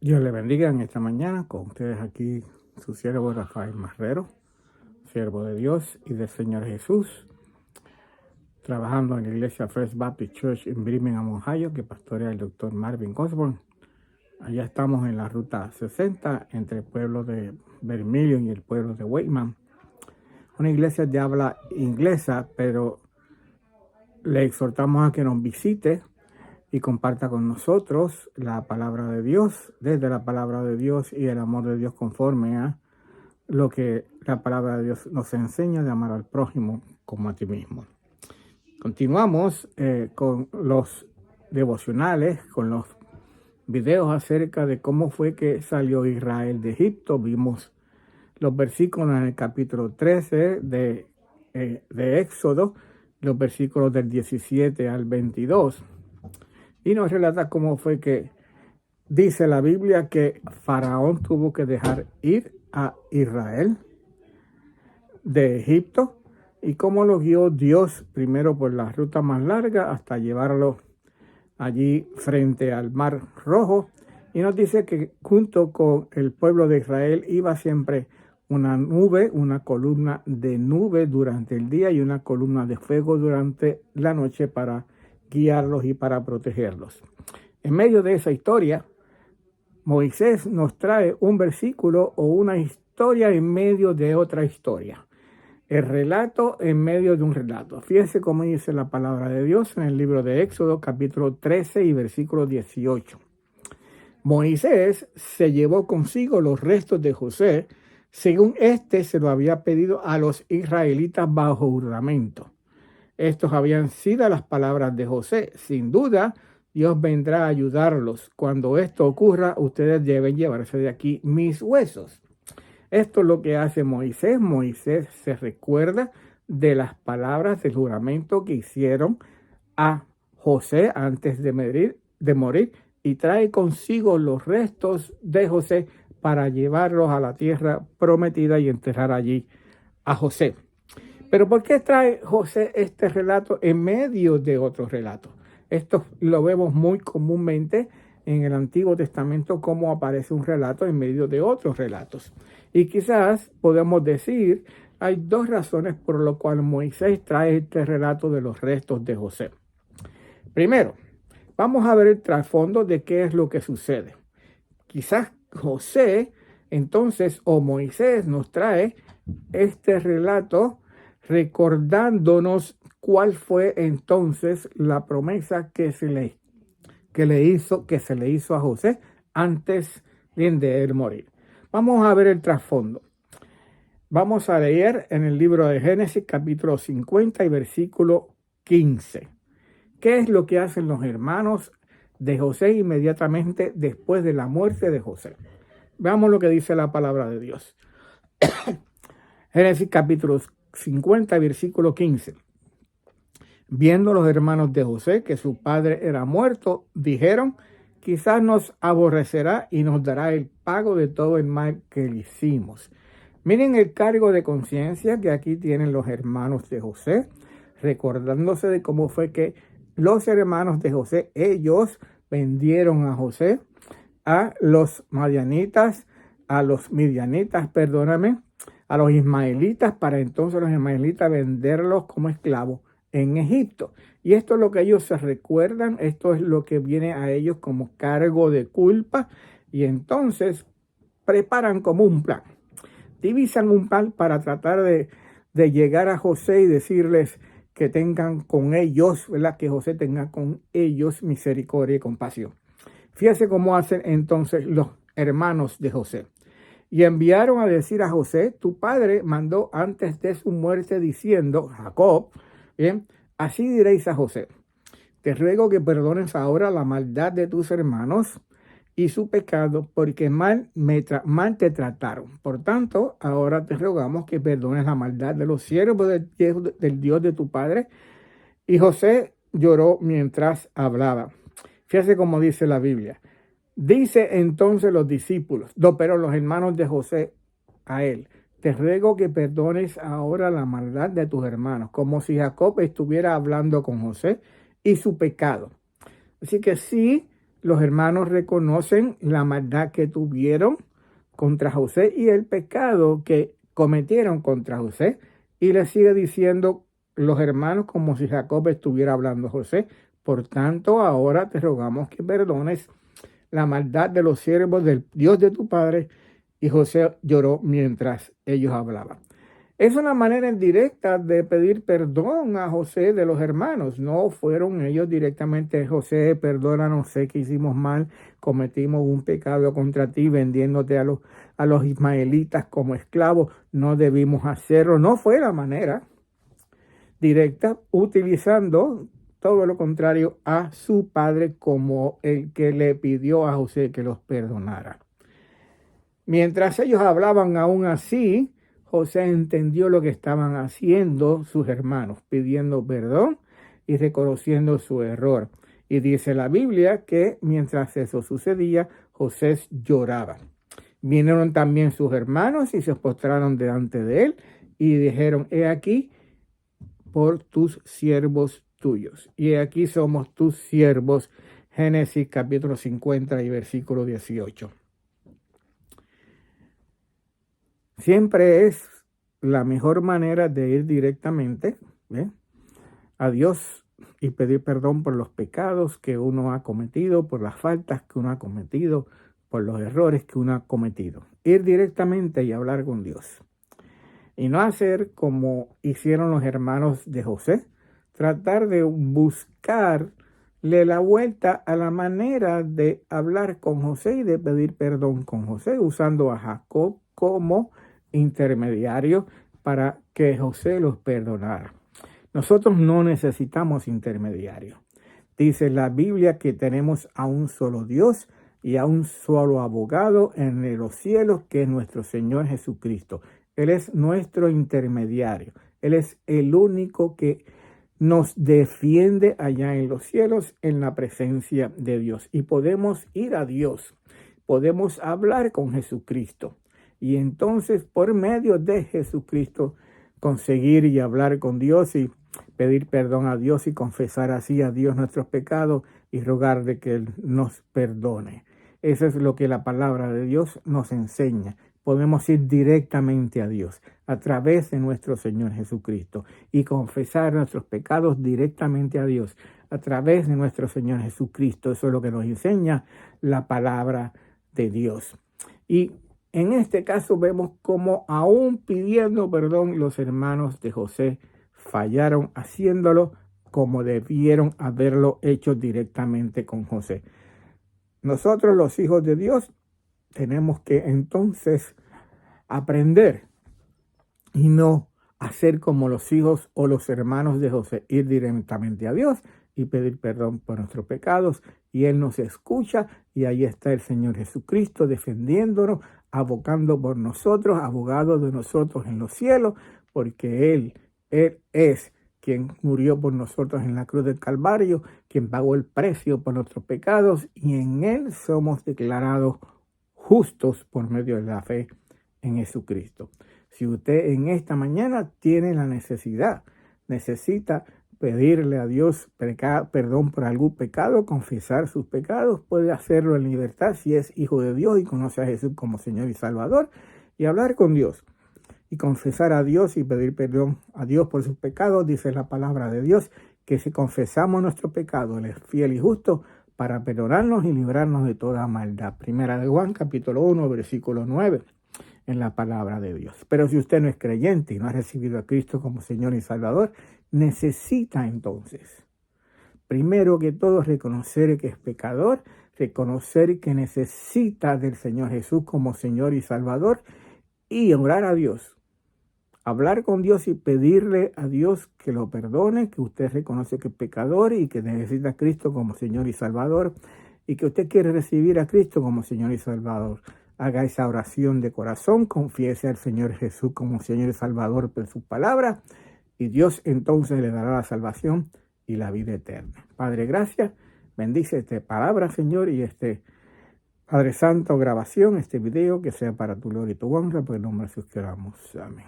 Dios le bendiga en esta mañana con ustedes aquí, su siervo Rafael Marrero, siervo de Dios y del Señor Jesús, trabajando en la iglesia First Baptist Church en Birmingham, Ohio, que pastorea el doctor Marvin Osborne. Allá estamos en la ruta 60 entre el pueblo de Vermilion y el pueblo de Wakeman. Una iglesia de habla inglesa, pero le exhortamos a que nos visite y comparta con nosotros la palabra de Dios, desde la palabra de Dios y el amor de Dios conforme a lo que la palabra de Dios nos enseña de amar al prójimo como a ti mismo. Continuamos con los devocionales, con los videos acerca de cómo fue que salió Israel de Egipto. Vimos los versículos en el capítulo 13 de Éxodo, los versículos del 17 al 22. Y nos relata cómo fue que dice la Biblia que Faraón tuvo que dejar ir a Israel de Egipto y cómo lo guió Dios primero por la ruta más larga hasta llevarlo allí frente al Mar Rojo. Y nos dice que junto con el pueblo de Israel iba siempre una nube, una columna de nube durante el día y una columna de fuego durante la noche para guiarlos y para protegerlos. En medio de esa historia, Moisés nos trae un versículo o una historia en medio de otra historia. El relato en medio de un relato. Fíjense cómo dice la palabra de Dios en el libro de Éxodo, capítulo 13 y versículo 18. Moisés se llevó consigo los restos de José, según éste se lo había pedido a los israelitas bajo juramento. Estos habían sido las palabras de José. Sin duda, Dios vendrá a ayudarlos. Cuando esto ocurra, ustedes deben llevarse de aquí mis huesos. Esto es lo que hace Moisés. Moisés se recuerda de las palabras del juramento que hicieron a José antes de morir y trae consigo los restos de José para llevarlos a la tierra prometida y enterrar allí a José. Pero ¿por qué trae José este relato en medio de otro relato? Esto lo vemos muy comúnmente en el Antiguo Testamento, cómo aparece un relato en medio de otros relatos. Y quizás podemos decir, hay dos razones por las cuales Moisés trae este relato de los restos de José. Primero, vamos a ver el trasfondo de qué es lo que sucede. Quizás José, entonces, o Moisés nos trae este relato recordándonos cuál fue entonces la promesa que se le hizo a José antes de él morir. Vamos a ver el trasfondo. Vamos a leer en el libro de Génesis capítulo 50 y versículo 15. ¿Qué es lo que hacen los hermanos de José inmediatamente después de la muerte de José? Veamos lo que dice la palabra de Dios. Génesis capítulo 50, versículo 15. Viendo los hermanos de José que su padre era muerto, dijeron, quizás nos aborrecerá y nos dará el pago de todo el mal que le hicimos. Miren el cargo de conciencia que aquí tienen los hermanos de José, recordándose de cómo fue que los hermanos de José, ellos vendieron a José a los midianitas, a los ismaelitas, para entonces los ismaelitas venderlos como esclavos en Egipto. Y esto es lo que ellos se recuerdan, esto es lo que viene a ellos como cargo de culpa, y entonces preparan como un plan. Divisan un plan para tratar de llegar a José y decirles que tengan con ellos, ¿verdad? Que José tenga con ellos misericordia y compasión. Fíjense cómo hacen entonces los hermanos de José. Y enviaron a decir a José, tu padre mandó antes de su muerte diciendo, Jacob, bien, así diréis a José, te ruego que perdones ahora la maldad de tus hermanos y su pecado, porque mal te trataron. Por tanto, ahora te rogamos que perdones la maldad de los siervos del Dios de tu padre. Y José lloró mientras hablaba. Fíjese cómo dice la Biblia. Dice entonces los discípulos, pero los hermanos de José a él, te ruego que perdones ahora la maldad de tus hermanos, como si Jacob estuviera hablando con José y su pecado. Así que sí, los hermanos reconocen la maldad que tuvieron contra José y el pecado que cometieron contra José. Y le sigue diciendo los hermanos como si Jacob estuviera hablando a José. Por tanto, ahora te rogamos que perdones la maldad de los siervos del Dios de tu padre. Y José lloró mientras ellos hablaban. Es una manera indirecta de pedir perdón a José de los hermanos. No fueron ellos directamente: José, perdónanos, sé que hicimos mal, cometimos un pecado contra ti vendiéndote a los ismaelitas como esclavos, no debimos hacerlo. No fue la manera directa, utilizando todo lo contrario a su padre como el que le pidió a José que los perdonara. Mientras ellos hablaban aún así, José entendió lo que estaban haciendo sus hermanos, pidiendo perdón y reconociendo su error. Y dice la Biblia que mientras eso sucedía, José lloraba. Vinieron también sus hermanos y se postraron delante de él y dijeron: he aquí por tus siervos tuyos. Y aquí somos tus siervos. Génesis capítulo 50 y versículo 18. Siempre es la mejor manera de ir directamente a Dios y pedir perdón por los pecados que uno ha cometido, por las faltas que uno ha cometido, por los errores que uno ha cometido. Ir directamente y hablar con Dios. Y no hacer como hicieron los hermanos de José, tratar de buscarle la vuelta a la manera de hablar con José y de pedir perdón con José, usando a Jacob como intermediario para que José los perdonara. Nosotros no necesitamos intermediarios. Dice la Biblia que tenemos a un solo Dios y a un solo abogado en los cielos, que es nuestro Señor Jesucristo. Él es nuestro intermediario. Él es el único que nos defiende allá en los cielos, en la presencia de Dios. Y podemos ir a Dios, podemos hablar con Jesucristo. Y entonces, por medio de Jesucristo, conseguir y hablar con Dios y pedir perdón a Dios y confesar así a Dios nuestros pecados y rogar de que Él nos perdone. Eso es lo que la palabra de Dios nos enseña. Podemos ir directamente a Dios a través de nuestro Señor Jesucristo y confesar nuestros pecados directamente a Dios a través de nuestro Señor Jesucristo. Eso es lo que nos enseña la palabra de Dios. Y en este caso vemos cómo, aún pidiendo perdón, los hermanos de José fallaron haciéndolo como debieron haberlo hecho directamente con José. Nosotros, los hijos de Dios, tenemos que entonces aprender y no hacer como los hijos o los hermanos de José, ir directamente a Dios y pedir perdón por nuestros pecados, y Él nos escucha, y ahí está el Señor Jesucristo defendiéndonos, abogando por nosotros, abogado de nosotros en los cielos, porque Él es quien murió por nosotros en la cruz del Calvario, quien pagó el precio por nuestros pecados, y en Él somos declarados justos por medio de la fe en Jesucristo. Si usted en esta mañana tiene la necesita pedirle a Dios perdón por algún pecado, confesar sus pecados, puede hacerlo en libertad si es hijo de Dios y conoce a Jesús como Señor y Salvador, y hablar con Dios y confesar a Dios y pedir perdón a Dios por sus pecados. Dice la palabra de Dios que si confesamos nuestro pecado, Él es fiel y justo para perdonarnos y librarnos de toda maldad. Primera de Juan, capítulo 1, versículo 9, en la palabra de Dios. Pero si usted no es creyente y no ha recibido a Cristo como Señor y Salvador, necesita entonces, primero que todo, reconocer que es pecador, reconocer que necesita del Señor Jesús como Señor y Salvador, y orar a Dios, hablar con Dios y pedirle a Dios que lo perdone, que usted reconoce que es pecador y que necesita a Cristo como Señor y Salvador, y que usted quiere recibir a Cristo como Señor y Salvador. Haga esa oración de corazón, confiese al Señor Jesús como Señor y Salvador por su palabra, y Dios entonces le dará la salvación y la vida eterna. Padre, gracias. Bendice esta palabra, Señor, y Padre Santo, grabación, este video, que sea para tu gloria y tu honra, por el nombre de Jesús que oramos. Amén.